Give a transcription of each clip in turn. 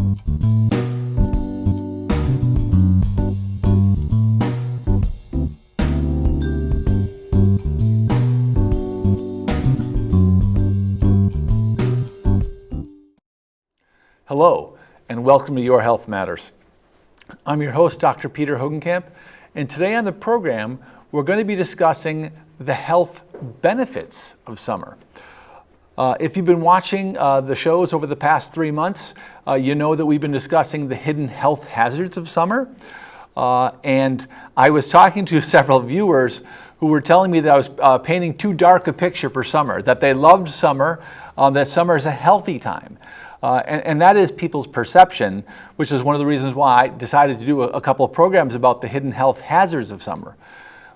Hello, and welcome to Your Health Matters. I'm your host, Dr. Peter Hogenkamp, and today on the program, we're going to be discussing the health benefits of summer. If you've been watching the shows over the past 3 months, you know that we've been discussing the hidden health hazards of summer. And I was talking to several viewers who were telling me that I was painting too dark a picture for summer, that they loved summer, that summer is a healthy time. And that is people's perception, which is one of the reasons why I decided to do a couple of programs about the hidden health hazards of summer.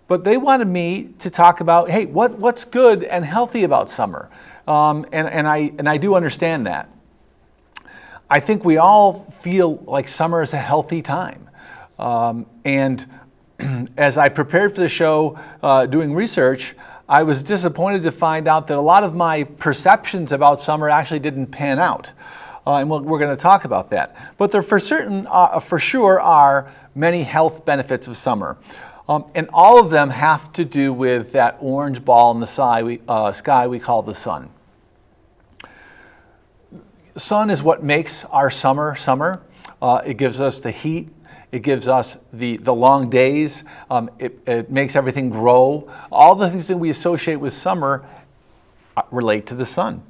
But they wanted me to talk about, hey, what's good and healthy about summer? And I do understand that. I think we all feel like summer is a healthy time. And as I prepared for the show, doing research, I was disappointed to find out that a lot of my perceptions about summer actually didn't pan out. And we're going to talk about that. But there for sure are many health benefits of summer. And all of them have to do with that orange ball in the sky we call the sun. Sun is what makes our summer summer. It gives us the heat. It gives us the long days. It makes everything grow. All the things that we associate with summer relate to the sun.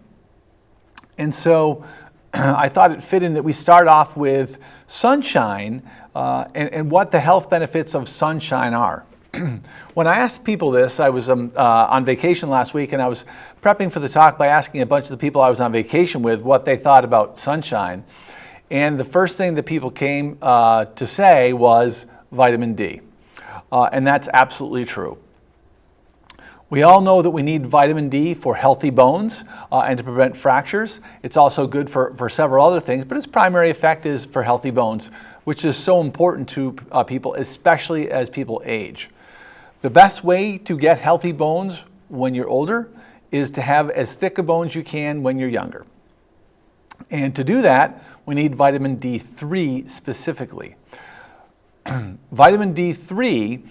And so I thought it fitting that we start off with sunshine and what the health benefits of sunshine are. When I asked people this, I was on vacation last week, and I was prepping for the talk by asking a bunch of the people I was on vacation with what they thought about sunshine. And the first thing that people came to say was vitamin D. And that's absolutely true. We all know that we need vitamin D for healthy bones and to prevent fractures. It's also good for several other things, but its primary effect is for healthy bones, which is so important to people, especially as people age. The best way to get healthy bones when you're older is to have as thick a bones you can when you're younger. And to do that, we need vitamin D3 specifically. Vitamin D3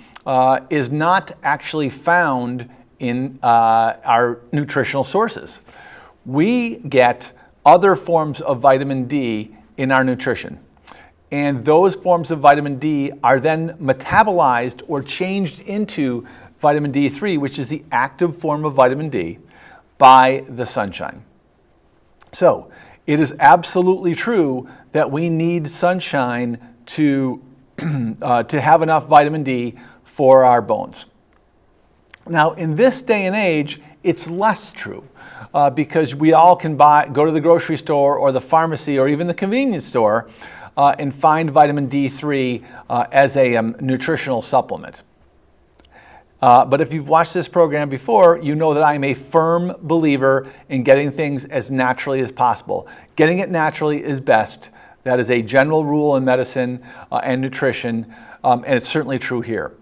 is not actually found in our nutritional sources. We get other forms of vitamin D in our nutrition. And those forms of vitamin D are then metabolized or changed into vitamin D3, which is the active form of vitamin D, by the sunshine. So it is absolutely true that we need sunshine to have enough vitamin D for our bones. Now, in this day and age, it's less true because we all can go to the grocery store or the pharmacy or even the convenience store and find vitamin D3 as a nutritional supplement. But if you've watched this program before, you know that I'm a firm believer in getting things as naturally as possible. Getting it naturally is best. That is a general rule in medicine and nutrition, and it's certainly true here.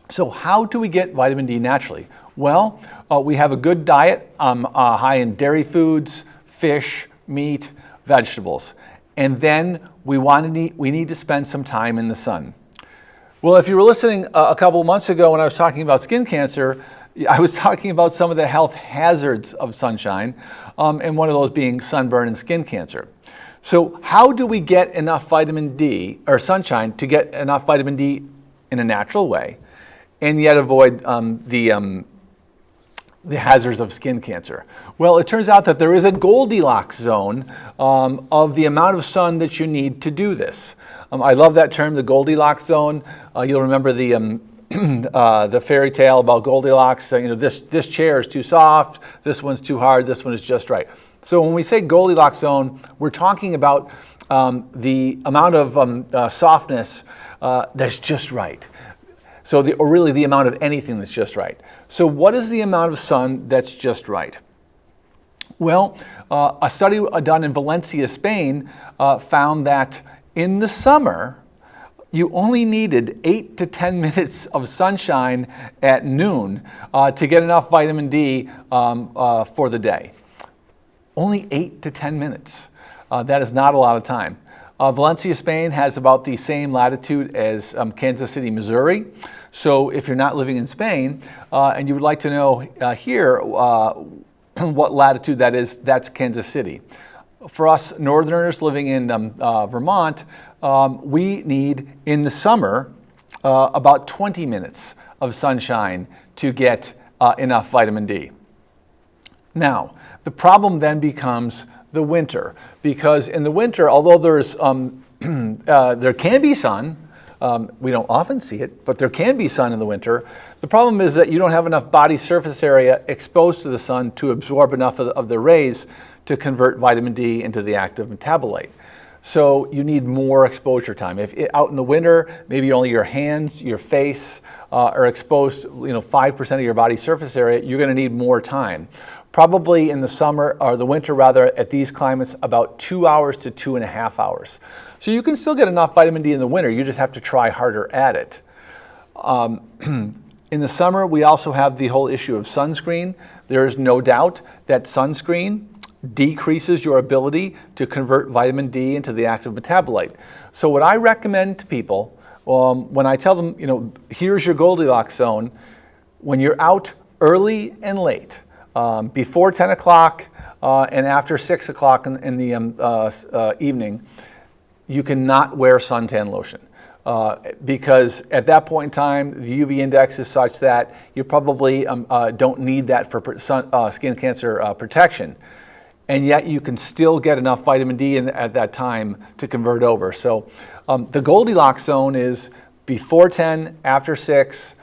So how do we get vitamin D naturally? Well, we have a good diet high in dairy foods, fish, meat, vegetables. And then we need to spend some time in the sun. Well, if you were listening a couple months ago when I was talking about skin cancer, I was talking about some of the health hazards of sunshine, and one of those being sunburn and skin cancer. So how do we get enough vitamin D, or sunshine, to get enough vitamin D in a natural way, and yet avoid the hazards of skin cancer? Well, it turns out that there is a Goldilocks zone of the amount of sun that you need to do this. I love that term, the Goldilocks zone. You'll remember the fairy tale about Goldilocks. This chair is too soft, this one's too hard, this one is just right. So when we say Goldilocks zone, we're talking about the amount of softness that's just right. So really the amount of anything that's just right. So what is the amount of sun that's just right? Well, a study done in Valencia, Spain, found that in the summer, you only needed 8 to 10 minutes of sunshine at noon to get enough vitamin D for the day. Only 8 to 10 minutes. That is not a lot of time. Valencia, Spain has about the same latitude as Kansas City, Missouri. So if you're not living in Spain and you would like to know here what latitude that is, that's Kansas City. For us northerners living in Vermont, we need in the summer about 20 minutes of sunshine to get enough vitamin D. Now, the problem then becomes the winter, because in the winter, although there's there can be sun, we don't often see it, but there can be sun in the winter. The problem is that you don't have enough body surface area exposed to the sun to absorb enough of the rays to convert vitamin D into the active metabolite. So you need more exposure time. If out in the winter, maybe only your hands, your face are exposed, 5% of your body surface area, you're going to need more time. Probably in the summer, or the winter rather, at these climates, about 2 hours to 2.5 hours. So you can still get enough vitamin D in the winter, you just have to try harder at it. In the summer, we also have the whole issue of sunscreen. There is no doubt that sunscreen decreases your ability to convert vitamin D into the active metabolite. So what I recommend to people, when I tell them, here's your Goldilocks zone, when you're out early and late, before 10 o'clock and after 6 o'clock in the evening, you cannot wear suntan lotion. Because at that point in time, the UV index is such that you probably don't need that for skin cancer protection. And yet you can still get enough vitamin D at that time to convert over. So the Goldilocks zone is before 10, after 6,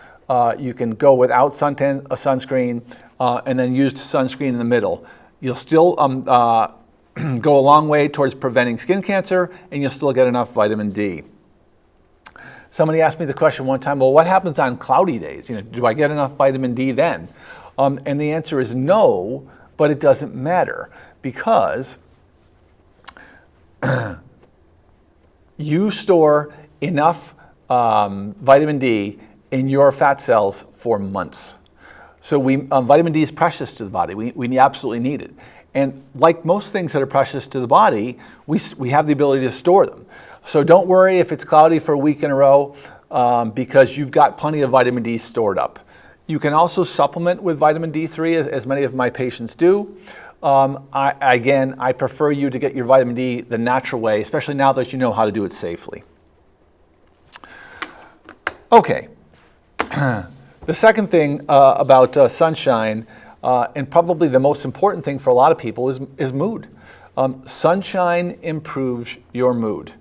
you can go without sunscreen, and then use sunscreen in the middle. You'll still go a long way towards preventing skin cancer, and you'll still get enough vitamin D. Somebody asked me the question one time, well, what happens on cloudy days? Do I get enough vitamin D then? And the answer is no, but it doesn't matter, because you store enough vitamin D in your fat cells for months. So vitamin D is precious to the body. We absolutely need it. And like most things that are precious to the body, we have the ability to store them. So don't worry if it's cloudy for a week in a row, because you've got plenty of vitamin D stored up. You can also supplement with vitamin D3, as many of my patients do. I prefer you to get your vitamin D the natural way, especially now that you know how to do it safely. Okay. The second thing about sunshine, and probably the most important thing for a lot of people, is mood. Sunshine improves your mood.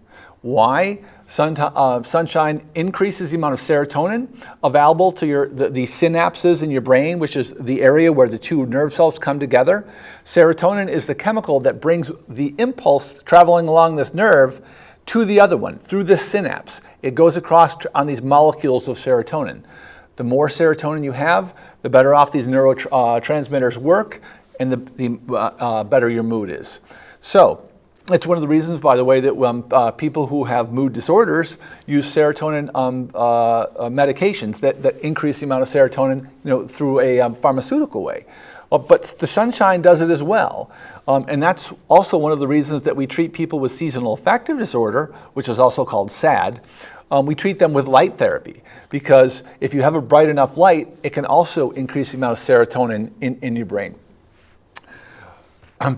Why? Sunshine increases the amount of serotonin available to the synapses in your brain, which is the area where the two nerve cells come together. Serotonin is the chemical that brings the impulse traveling along this nerve to the other one, through this synapse. It goes across on these molecules of serotonin. The more serotonin you have, the better off these neurotransmitters work, and the better your mood is. So it's one of the reasons, by the way, that people who have mood disorders use serotonin medications that increase the amount of serotonin, through a pharmaceutical way. But the sunshine does it as well. And that's also one of the reasons that we treat people with seasonal affective disorder, which is also called SAD. We treat them with light therapy, because if you have a bright enough light, it can also increase the amount of serotonin in your brain.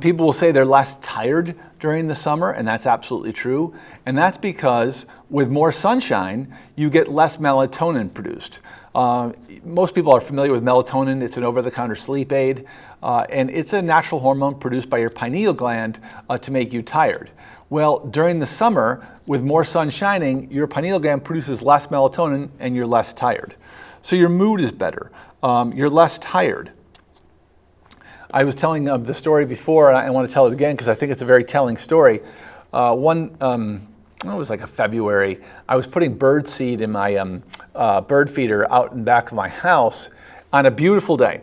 People will say they're less tired during the summer, and that's absolutely true. And that's because with more sunshine, you get less melatonin produced. Most people are familiar with melatonin. It's an over-the-counter sleep aid, and it's a natural hormone produced by your pineal gland to make you tired. Well, during the summer, with more sun shining, your pineal gland produces less melatonin and you're less tired. So your mood is better. You're less tired. I was telling the story before, and I want to tell it again because I think it's a very telling story. It was like a February. I was putting bird seed in my bird feeder out in back of my house on a beautiful day.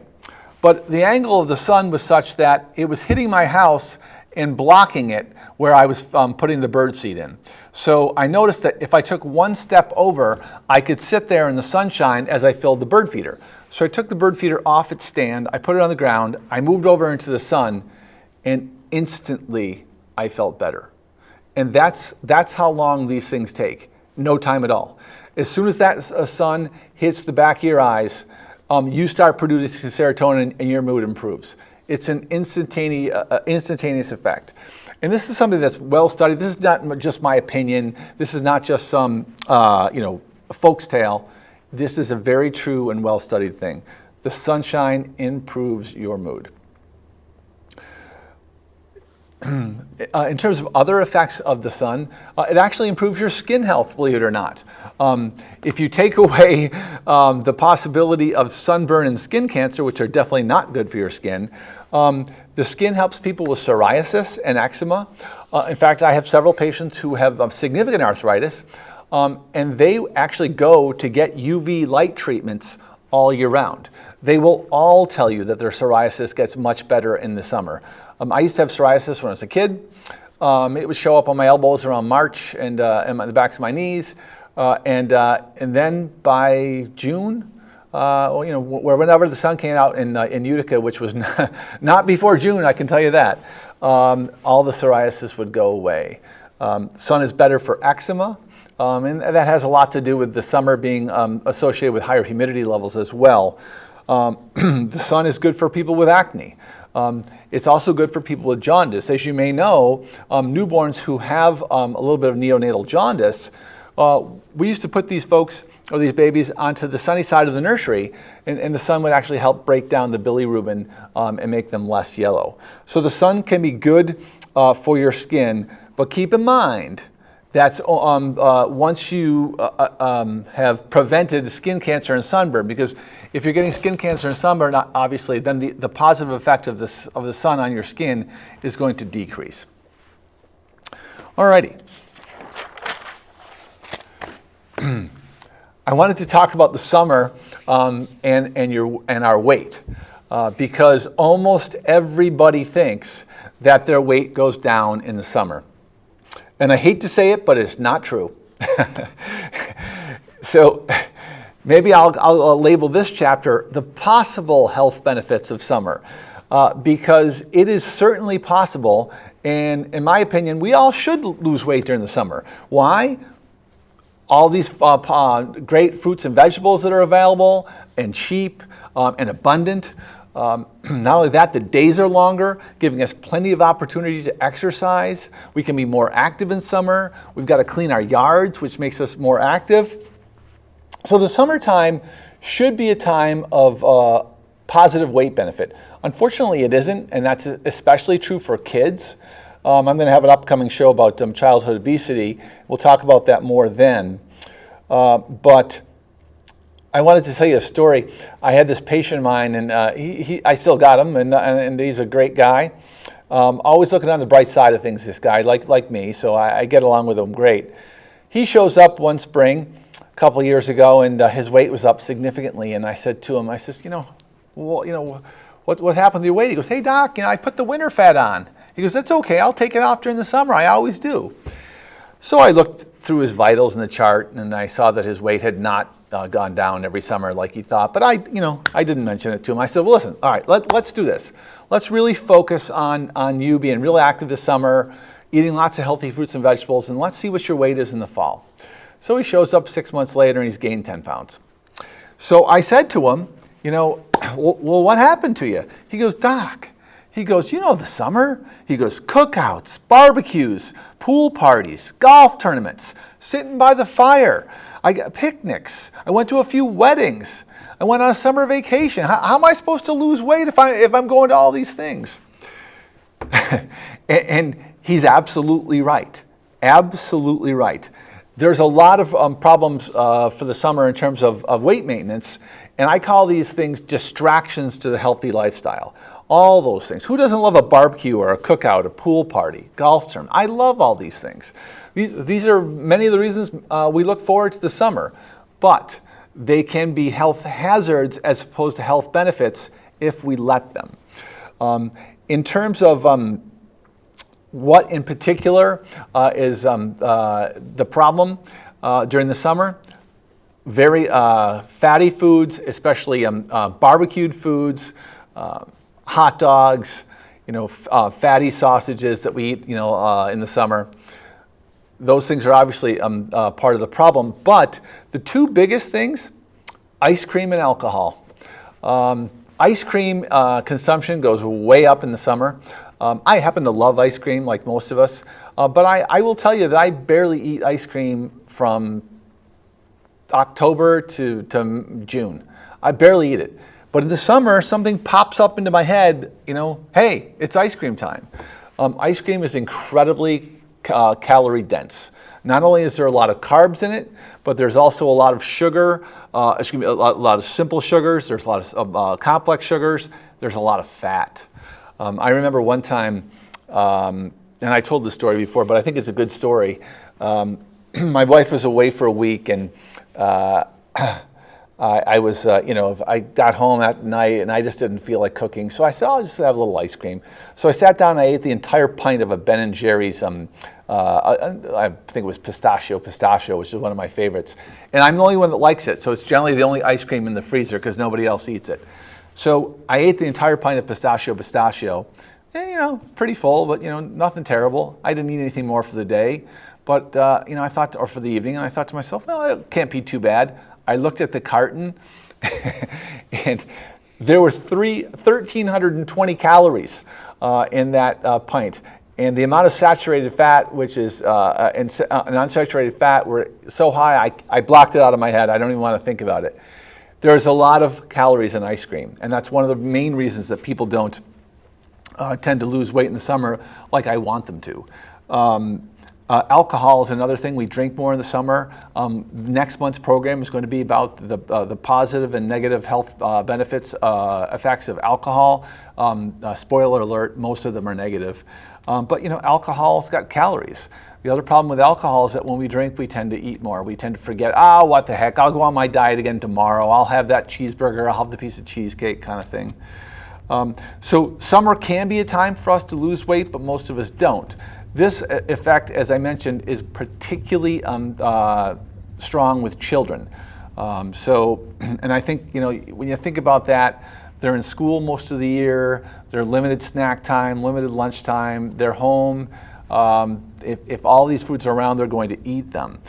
But the angle of the sun was such that it was hitting my house and blocking it where I was putting the bird seed in. So I noticed that if I took one step over, I could sit there in the sunshine as I filled the bird feeder. So I took the bird feeder off its stand, I put it on the ground, I moved over into the sun, and instantly I felt better. And that's how long these things take. No time at all. As soon as that sun hits the back of your eyes, you start producing serotonin and your mood improves. It's an instantaneous effect. And this is something that's well studied. This is not just my opinion. This is not just some folk's tale. This is a very true and well studied thing. The sunshine improves your mood. In terms of other effects of the sun, it actually improves your skin health, believe it or not. If you take away the possibility of sunburn and skin cancer, which are definitely not good for your skin, the skin helps people with psoriasis and eczema. In fact, I have several patients who have significant arthritis, and they actually go to get UV light treatments all year round. They will all tell you that their psoriasis gets much better in the summer. I used to have psoriasis when I was a kid. It would show up on my elbows around March and the backs of my knees. And then by June, whenever the sun came out in Utica, which was not before June, I can tell you that, all the psoriasis would go away. Sun is better for eczema, and that has a lot to do with the summer being associated with higher humidity levels as well. The sun is good for people with acne. It's also good for people with jaundice. As you may know, newborns who have a little bit of neonatal jaundice, we used to put these folks or these babies onto the sunny side of the nursery, and the sun would actually help break down the bilirubin and make them less yellow. So the sun can be good for your skin, but keep in mind that's once you have prevented skin cancer and sunburn, because if you're getting skin cancer and sunburn, obviously, then the positive effect of the sun on your skin is going to decrease. Alrighty. I wanted to talk about the summer and our weight, because almost everybody thinks that their weight goes down in the summer. And I hate to say it, but it's not true. So maybe I'll label this chapter the possible health benefits of summer, because it is certainly possible, and in my opinion, we all should lose weight during the summer. Why? All these great fruits and vegetables that are available and cheap and abundant. Not only that, the days are longer, giving us plenty of opportunity to exercise. We can be more active in summer. We've got to clean our yards, which makes us more active. So the summertime should be a time of positive weight benefit. Unfortunately, it isn't, and that's especially true for kids. I'm going to have an upcoming show about childhood obesity. We'll talk about that more then. But I wanted to tell you a story. I had this patient of mine, and I still got him, and he's a great guy. Always looking on the bright side of things, this guy, like me, so I get along with him great. He shows up one spring a couple years ago, and his weight was up significantly, and I said to him, what happened to your weight? He goes, hey, doc, I put the winter fat on. He goes, that's okay, I'll take it off during the summer, I always do. So I looked through his vitals in the chart, and I saw that his weight had not gone down every summer like he thought, but I didn't mention it to him. I said, well, listen, all right, let's do this. Let's really focus on you being real active this summer, eating lots of healthy fruits and vegetables, and let's see what your weight is in the fall. So he shows up 6 months later, and he's gained 10 pounds. So I said to him, well, what happened to you? He goes, doc, the summer? He goes, cookouts, barbecues, pool parties, golf tournaments, sitting by the fire. I got picnics. I went to a few weddings. I went on a summer vacation. How am I supposed to lose weight if I'm going to all these things? And he's absolutely right. Absolutely right. There's a lot of problems for the summer in terms of weight maintenance, and I call these things distractions to the healthy lifestyle. All those things. Who doesn't love a barbecue or a cookout, a pool party, golf tournament? I love all these things. These are many of the reasons we look forward to the summer, but they can be health hazards as opposed to health benefits if we let them. In terms of what in particular is the problem during the summer, very fatty foods, especially barbecued foods, hot dogs, fatty sausages that we eat, in the summer. those things are obviously part of the problem. But the two biggest things, ice cream and alcohol. Ice cream consumption goes way up in the summer. I happen to love ice cream like most of us, but I will tell you that I barely eat ice cream from October to June. I barely eat it. But in the summer, something pops up into my head, hey, it's ice cream time. Ice cream is incredibly calorie dense. Not only is there a lot of carbs in it, but there's also a lot of sugar, a lot of simple sugars, there's a lot of complex sugars, there's a lot of fat. I remember one time, and I told this story before, but I think it's a good story. My wife was away for a week, and I was, I got home at night and I just didn't feel like cooking. So I said, I'll just have a little ice cream. So I sat down and I ate the entire pint of a Ben & Jerry's, I think it was pistachio, which is one of my favorites. And I'm the only one that likes it. So it's generally the only ice cream in the freezer because nobody else eats it. So I ate the entire pint of pistachio. And, pretty full, but, nothing terrible. I didn't eat anything more for the day. But, I thought, or for the evening, and I thought to myself, well, it can't be too bad. I looked at the carton, and there were 1,320 calories in that pint. And the amount of saturated fat, which is and unsaturated fat, were so high, I blocked it out of my head. I don't even want to think about it. There's a lot of calories in ice cream, and that's one of the main reasons that people don't tend to lose weight in the summer like I want them to. Alcohol is another thing. We drink more in the summer. Next month's program is going to be about the positive and negative health benefits, effects of alcohol. Spoiler alert, most of them are negative. But alcohol's got calories. The other problem with alcohol is that when we drink, we tend to eat more. We tend to forget, what the heck, I'll go on my diet again tomorrow. I'll have that cheeseburger, I'll have the piece of cheesecake kind of thing. So summer can be a time for us to lose weight, but most of us don't. This effect, as I mentioned, is particularly strong with children. And I think, when you think about that, they're in school most of the year, they're limited snack time, limited lunch time, they're home. If all these foods are around, they're going to eat them,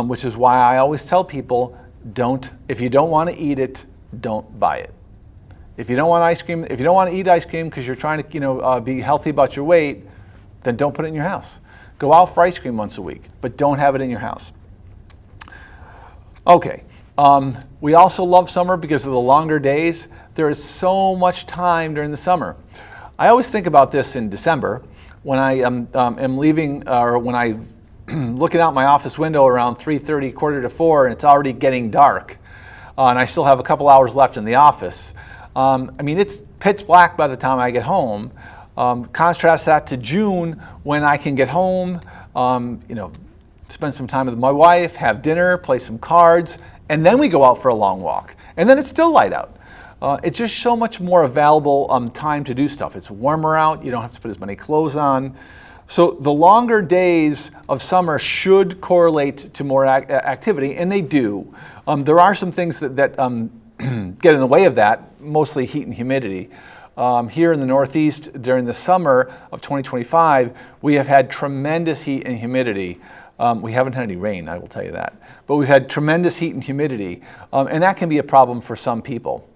which is why I always tell people, if you don't want to eat it, don't buy it. If you don't want ice cream, if you don't want to eat ice cream because you're trying to, be healthy about your weight, then don't put it in your house. Go out for ice cream once a week, but don't have it in your house. Okay, we also love summer because of the longer days. There is so much time during the summer. I always think about this in December when I am leaving, or when I looking out my office window around 3:30, quarter to 4, and it's already getting dark, and I still have a couple hours left in the office. It's pitch black by the time I get home. Contrast that to June when I can get home, spend some time with my wife, have dinner, play some cards, and then we go out for a long walk. And then it's still light out. It's just so much more available time to do stuff. It's warmer out, you don't have to put as many clothes on. So the longer days of summer should correlate to more activity, and they do. There are some things that get in the way of that, mostly heat and humidity. Here in the Northeast during the summer of 2025, we have had tremendous heat and humidity. We haven't had any rain, I will tell you that. But we've had tremendous heat and humidity, and that can be a problem for some people.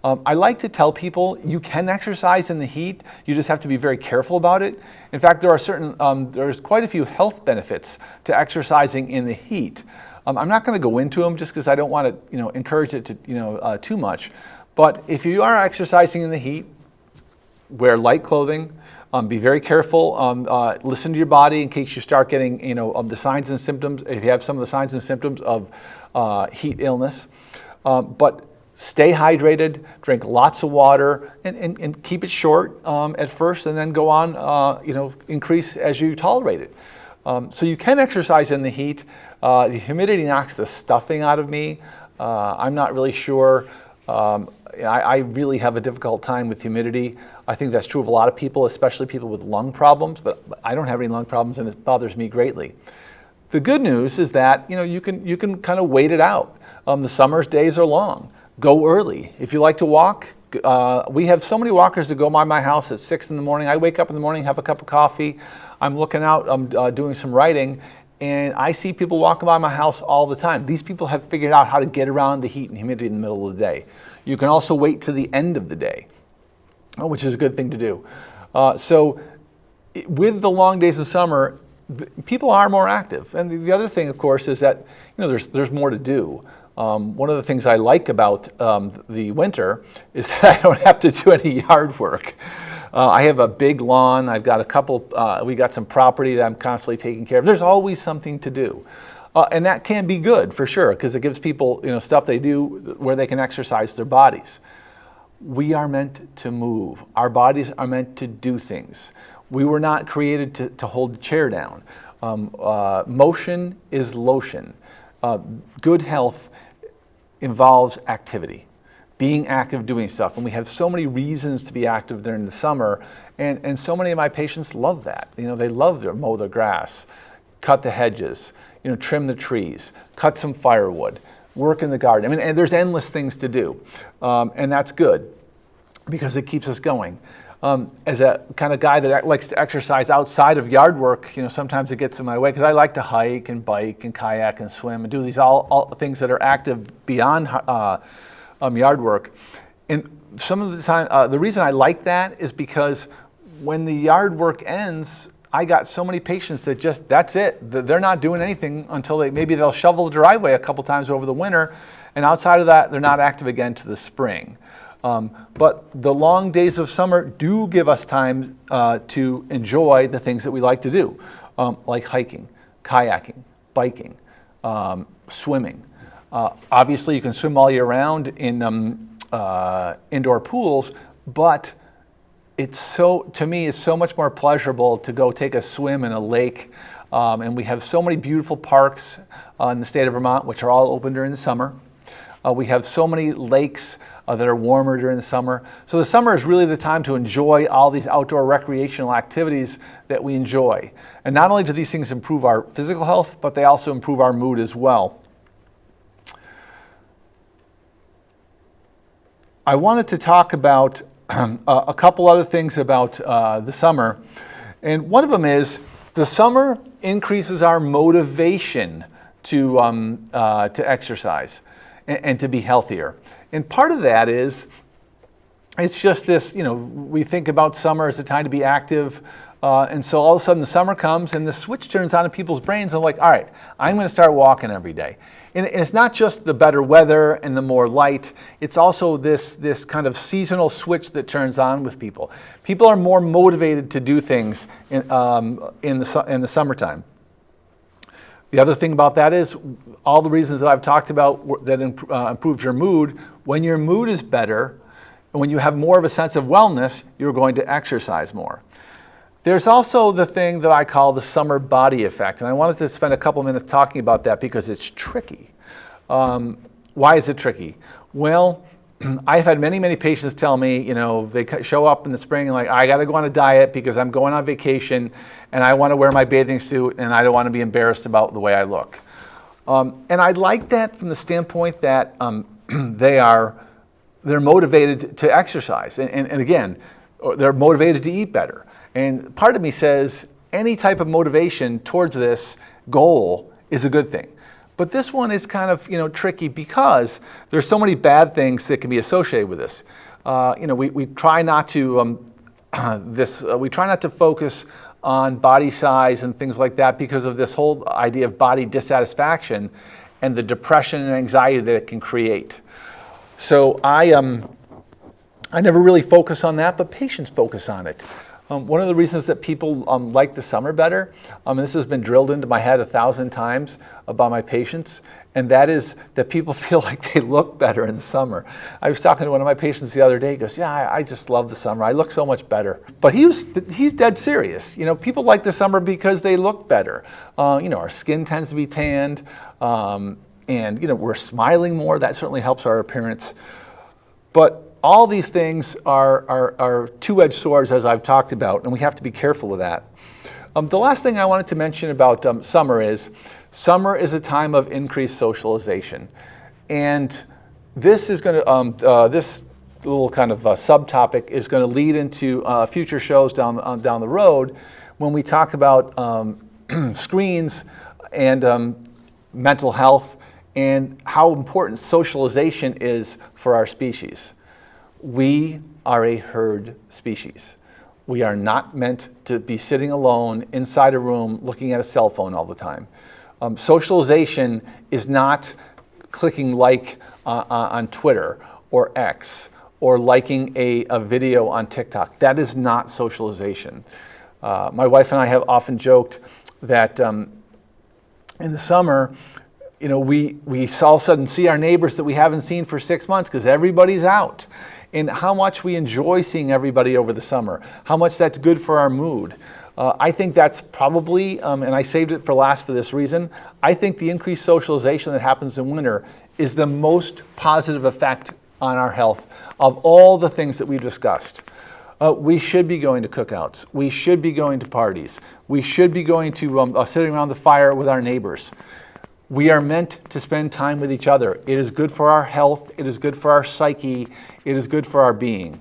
I like to tell people you can exercise in the heat, you just have to be very careful about it. In fact, there's quite a few health benefits to exercising in the heat. I'm not going to go into them just because I don't want to encourage it to too much. But if you are exercising in the heat, wear light clothing, be very careful, listen to your body in case you start getting, the signs and symptoms, if you have some of the signs and symptoms of heat illness. But stay hydrated, drink lots of water, and keep it short at first, and then go on, increase as you tolerate it. So you can exercise in the heat. The humidity knocks the stuffing out of me. I'm not really sure. I really have a difficult time with humidity. I think that's true of a lot of people, especially people with lung problems, but I don't have any lung problems and it bothers me greatly. The good news is that you can kind of wait it out. The summer's days are long. Go early. If you like to walk, we have so many walkers that go by my house at 6 in the morning. I wake up in the morning, have a cup of coffee. I'm looking out, I'm doing some writing, And I see people walking by my house all the time. These people have figured out how to get around the heat and humidity in the middle of the day. You can also wait to the end of the day, which is a good thing to do. With the long days of summer, people are more active. And the other thing, of course, is that there's more to do. One of the things I like about the winter is that I don't have to do any yard work. I have a big lawn. I've got we got some property that I'm constantly taking care of. There's always something to do. And that can be good for sure, because it gives people stuff they do where they can exercise their bodies. We are meant to move. Our bodies are meant to do things. We were not created to hold the chair down. Motion is lotion. Good health involves activity, being active, doing stuff. And we have so many reasons to be active during the summer. And so many of my patients love that. They love to mow their grass, cut the hedges, trim the trees, cut some firewood, work in the garden. And there's endless things to do. And that's good because it keeps us going. As a kind of guy that likes to exercise outside of yard work, sometimes it gets in my way because I like to hike and bike and kayak and swim and do these all things that are active beyond yard work. And some of the time, the reason I like that is because when the yard work ends, I got so many patients that that's it. They're not doing anything until maybe they'll shovel the driveway a couple times over the winter, and outside of that, they're not active again to the spring. But the long days of summer do give us time to enjoy the things that we like to do, like hiking, kayaking, biking, swimming. Obviously, you can swim all year round in indoor pools, but to me, it's so much more pleasurable to go take a swim in a lake. And we have so many beautiful parks in the state of Vermont, which are all open during the summer. We have so many lakes that are warmer during the summer. So the summer is really the time to enjoy all these outdoor recreational activities that we enjoy. And not only do these things improve our physical health, but they also improve our mood as well. I wanted to talk about a couple other things about the summer. And one of them is the summer increases our motivation to exercise and to be healthier. And part of that is, it's just this, we think about summer as a time to be active. And so all of a sudden the summer comes and the switch turns on in people's brains. And like, all right, I'm going to start walking every day. And it's not just the better weather and the more light. It's also this kind of seasonal switch that turns on with people. People are more motivated to do things in the summertime. The other thing about that is all the reasons that I've talked about that improves your mood. When your mood is better, and when you have more of a sense of wellness, you're going to exercise more. There's also the thing that I call the summer body effect, and I wanted to spend a couple minutes talking about that because it's tricky. Why is it tricky? Well, I've had many patients tell me, they show up in the spring and like, I got to go on a diet because I'm going on vacation and I want to wear my bathing suit and I don't want to be embarrassed about the way I look. And I like that from the standpoint that they're motivated to exercise. And again, they're motivated to eat better. And part of me says any type of motivation towards this goal is a good thing. But this one is kind of tricky because there's so many bad things that can be associated with this. We try not to we try not to focus on body size and things like that because of this whole idea of body dissatisfaction and the depression and anxiety that it can create. So I never really focus on that, but patients focus on it. One of the reasons that people like the summer better, and this has been drilled into my head 1,000 times by my patients, and that is that people feel like they look better in the summer. I was talking to one of my patients the other day. He goes, "Yeah, I just love the summer. I look so much better." But he's dead serious. People like the summer because they look better. Our skin tends to be tanned, and we're smiling more. That certainly helps our appearance. But all these things are two-edged swords, as I've talked about, and we have to be careful with that. The last thing I wanted to mention about summer is a time of increased socialization. And this is going to, this little kind of subtopic is going to lead into future shows down the road when we talk about screens and mental health, and how important socialization is for our species. We are a herd species. We are not meant to be sitting alone inside a room looking at a cell phone all the time. Socialization is not clicking like on Twitter or X or liking a video on TikTok. That is not socialization. My wife and I have often joked that in the summer, we all of a sudden see our neighbors that we haven't seen for 6 months because everybody's out. And how much we enjoy seeing everybody over the summer, how much that's good for our mood. I think that's probably, and I saved it for last for this reason, I think the increased socialization that happens in winter is the most positive effect on our health of all the things that we've discussed. We should be going to cookouts. We should be going to parties. We should be going to sitting around the fire with our neighbors. We are meant to spend time with each other. It is good for our health. It is good for our psyche. It is good for our being.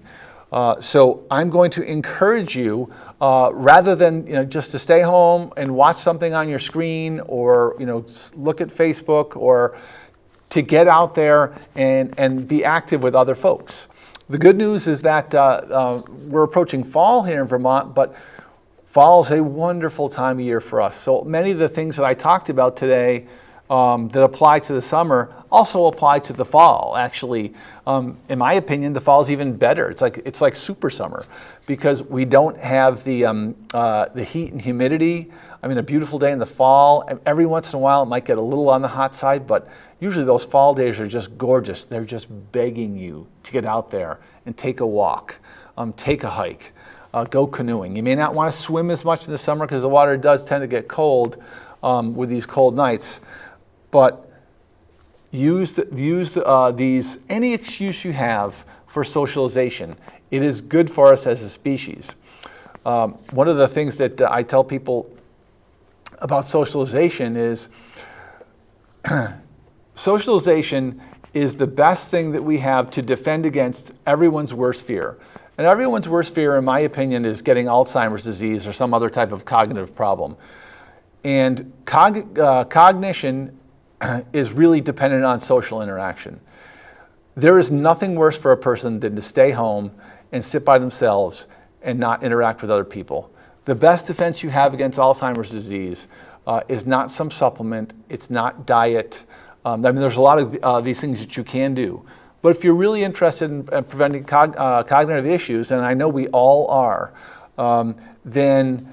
So I'm going to encourage you, rather than just to stay home and watch something on your screen, or look at Facebook, or to get out there and be active with other folks. The good news is that we're approaching fall here in Vermont, but fall is a wonderful time of year for us. So many of the things that I talked about today that apply to the summer also apply to the fall. Actually, in my opinion, the fall is even better. It's like super summer because we don't have the heat and humidity. I mean, a beautiful day in the fall. Every once in a while, it might get a little on the hot side, but usually those fall days are just gorgeous. They're just begging you to get out there and take a walk, take a hike, go canoeing. You may not want to swim as much in the summer because the water does tend to get cold with these cold nights, but use any excuse you have for socialization. It is good for us as a species. One of the things that I tell people about socialization is socialization is the best thing that we have to defend against everyone's worst fear. And everyone's worst fear, in my opinion, is getting Alzheimer's disease or some other type of cognitive problem. And cognition is really dependent on social interaction. There is nothing worse for a person than to stay home and sit by themselves and not interact with other people. The best defense you have against Alzheimer's disease is not some supplement, it's not diet. I mean, there's a lot of these things that you can do. But if you're really interested in preventing cognitive issues, and I know we all are, then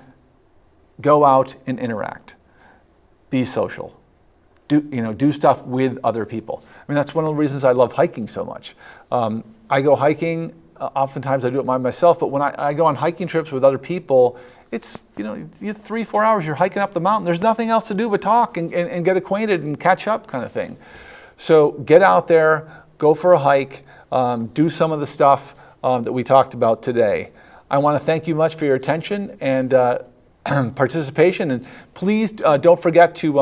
go out and interact. Be social. Do stuff with other people. I mean, that's one of the reasons I love hiking so much. I go hiking, oftentimes I do it by myself, but when I go on hiking trips with other people, it's 3-4 hours, you're hiking up the mountain. There's nothing else to do but talk and get acquainted and catch up kind of thing. So get out there, go for a hike, do some of the stuff that we talked about today. I want to thank you much for your attention and participation, and please don't forget to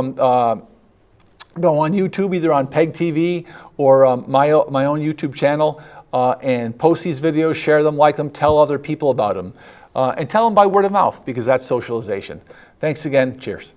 go on YouTube, either on PEG TV or my own YouTube channel, and post these videos, share them, like them, tell other people about them, and tell them by word of mouth, because that's socialization. Thanks again. Cheers.